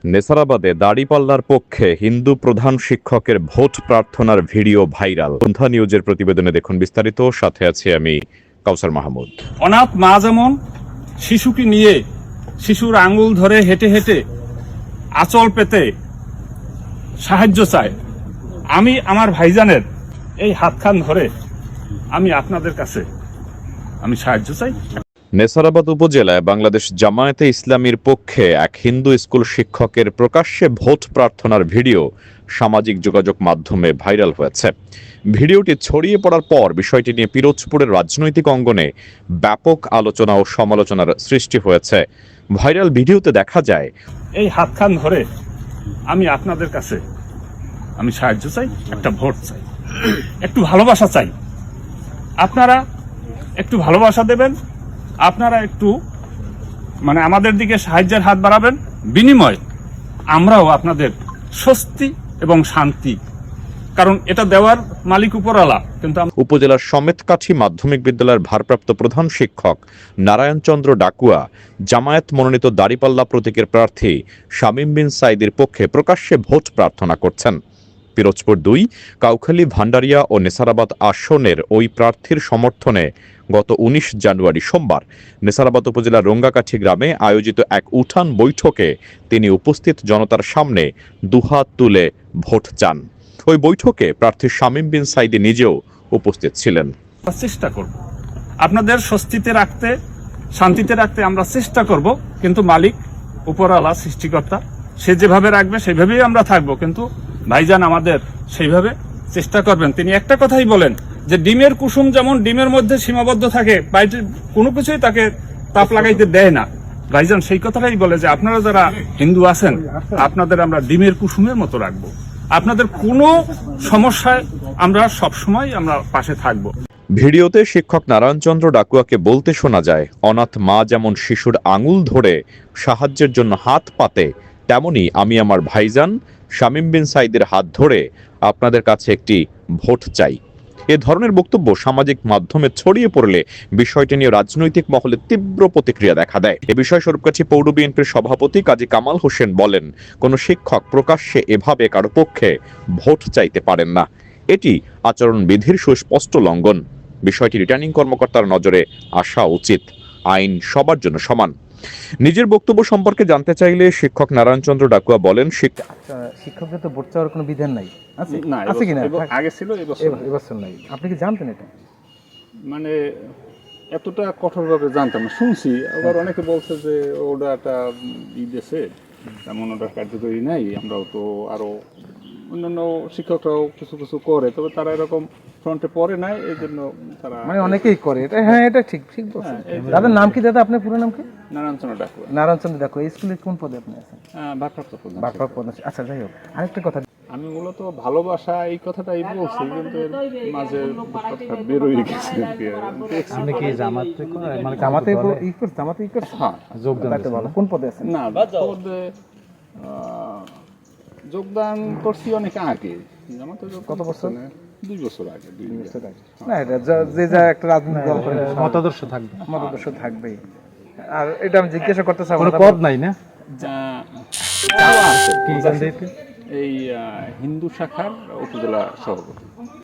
নেসারাবাদে দাড়িপাল্লার পক্ষে হিন্দু প্রধান শিক্ষকের ভোট প্রার্থনার ভিডিও ভাইরাল। সন্ধ্যা নিউজের প্রতিবেদনে দেখুন বিস্তারিত। সাথে আছি আমি কাউসার মাহমুদ। অনাথ মা যেমন শিশুকে নিয়ে শিশুর আঙ্গুল ধরে হেঁটে হেঁটে আঁচল পেতে সাহায্য চায়, আমি আমার ভাইজানের এই হাতখান ধরে আমি আপনাদের কাছে আমি সাহায্য চাই। নেসারাবাদ উপজেলায় বাংলাদেশ জামায়াতে ইসলামীর পক্ষে এক হিন্দু স্কুল শিক্ষকের প্রকাশ্যে ভোট প্রার্থনার ভিডিও সামাজিক যোগাযোগ মাধ্যমে ভাইরাল হয়েছে। ভিডিওটি ছড়িয়ে পড়ার পর বিষয়টি নিয়ে পিরোজপুরের রাজনৈতিক অঙ্গনে ব্যাপক আলোচনা ও সমালোচনার সৃষ্টি হয়েছে। ভাইরাল ভিডিওতে দেখা যায়, এই হাতখান ধরে আমি আপনাদের কাছে আমি সাহায্য চাই, একটা ভোট চাই, একটু ভালোবাসা চাই। আপনারা একটু ভালোবাসা দেবেন, আপনারা একটু আমাদের দিকে সাহায্যের হাত বাড়াবেন, বিনিময় আমরাও আপনাদের স্বস্তি এবং শান্তি, কারণ এটা দেওয়ার মালিক উপরওয়ালা। কিন্তু উপজেলার সমেতকাঠি মাধ্যমিক বিদ্যালয়ের ভারপ্রাপ্ত প্রধান শিক্ষক নারায়ণ চন্দ্র ডাকুয়া জামায়াত মনোনীত দাড়িপাল্লা প্রতীকের প্রার্থী শামীম বিন সাঈদীর পক্ষে প্রকাশ্যে ভোট প্রার্থনা করছেন। পিরোজপুর ২, কাউখালী, ভান্ডারিয়া ও নেসারাবাদ আসনের ওই প্রার্থীর সমর্থনে গত ১৯ জানুয়ারি সোমবার নেসারাবাদ উপজেলার রঙ্গাকাঠি গ্রামে আয়োজিত এক উঠান বৈঠকে তিনি উপস্থিত জনতার সামনে দুহাত তুলে ভোট চান। ওই বৈঠকে প্রার্থী শামীম বিন সাঈদী নিজেও উপস্থিত ছিলেন। চেষ্টা করব আপনাদের স্বস্তিতে রাখতে, শান্তিতে রাখতে আমরা চেষ্টা করব, কিন্তু মালিক উপরওয়ালা সৃষ্টিকর্তা সে যেভাবে রাখবে সেভাবেই আমরা থাকবো। কিন্তু ভাইজান আমাদের সেইভাবে চেষ্টা করবেন। তিনি একটা কথাই বলেন যে ডিমের কুসুম যেমন ডিমের মধ্যে সীমাবদ্ধ থাকে, বাইরে কোনো কিছুই তাকে তাপ লাগাইতে দেয় না, ভাইজান সেই কথাটাই বলে যে আপনারা যারা হিন্দু আছেন আপনাদের আমরা ডিমের কুসুমের মতো রাখবো, আপনাদের কোনো সমস্যায় আমরা সবসময় আমরা পাশে থাকবো। ভিডিওতে শিক্ষক নারায়ণচন্দ্র ডাকুয়াকে বলতে শোনা যায়, অনাথ মা যেমন শিশুর আঙুল ধরে সাহায্যের জন্য হাত পাতে, তেমনি আমি আমার ভাইজান শামীম বিন সাঈদীর হাত ধরে আপনাদের কাছে একটি ভোট চাই। এ ধরনের বক্তব্য সামাজিক মাধ্যমে ছড়িয়ে পড়লে বিষয়টি নিয়ে রাজনৈতিক মহলে তীব্র প্রতিক্রিয়া দেখা দেয়। এ বিষয়ে স্বরূপকাঠি পৌর বিএনপির সভাপতি কাজী কামাল হোসেন বলেন, কোন শিক্ষক প্রকাশ্যে এভাবে কারো পক্ষে ভোট চাইতে পারেন না। এটি আচরণবিধির সুস্পষ্ট লঙ্ঘন। বিষয়টি রিটার্নিং কর্মকর্তার নজরে আসা উচিত। আইন সবার জন্য সমান। নিজের বক্তব্য সম্পর্কে জানতে চাইলে শিক্ষক নারায়ণচন্দ্র ডাকুয়া বলেন, শিক্ষকদের তো ভোট চাওয়ার কোনো বিধান নাই, আছে কিনা আগে ছিল, এবছর নাই। আপনি কি জানতেন এটা? এতটা কঠোরভাবে জানতাম না, শুনছি। আবার অনেকে বলছে যে ওটা একটা দেশে তেমন ওটা কার্যকরী নাই, আমরাও তো আরো অন্যান্য শিক্ষকরাও কিছু কিছু করে, তবে তারা এরকম ফ্রন্টে পড়ে নাই, এই জন্য তারা অনেকেই করে এটা। হ্যাঁ, এটা ঠিক ঠিক বলছেন। দাদার নাম কি? দাদা আপনার পুরো নাম কি? নারায়ণচন্দ্র ডাকুয়া। নারায়ণচন্দ্র ডাকুয়া। এই স্কুলের কোন পদে আপনি আছেন? ভারপ্রাপ্ত প্রধান। ভারপ্রাপ্ত প্রধান। আচ্ছা, যাই হোক, আরেকটা কথা, আমি মূলত ভালোবাসা এই কথাটাই বলছি, কিন্তু এর মাঝে কথা বেরোই গেছে। আপনি কি জামাতে জামাতে হ্যাঁ, যোগদান ভালো। কোন পদে আছেন? না, পদে যোগদান করছি অনেক আগে। জামাতে কত বছর? 2 বছর আগে। 2 বছর আগে। না, এটা যে যা একটা রাজনৈতিক দল করে মতাদর্শ থাকবে, মতাদর্শ থাকবেই। আর এটা আমি জিজ্ঞাসা করতে চাই, কোনো পদ নাই না? এই হিন্দু শাখার উপজেলা সভাপতি।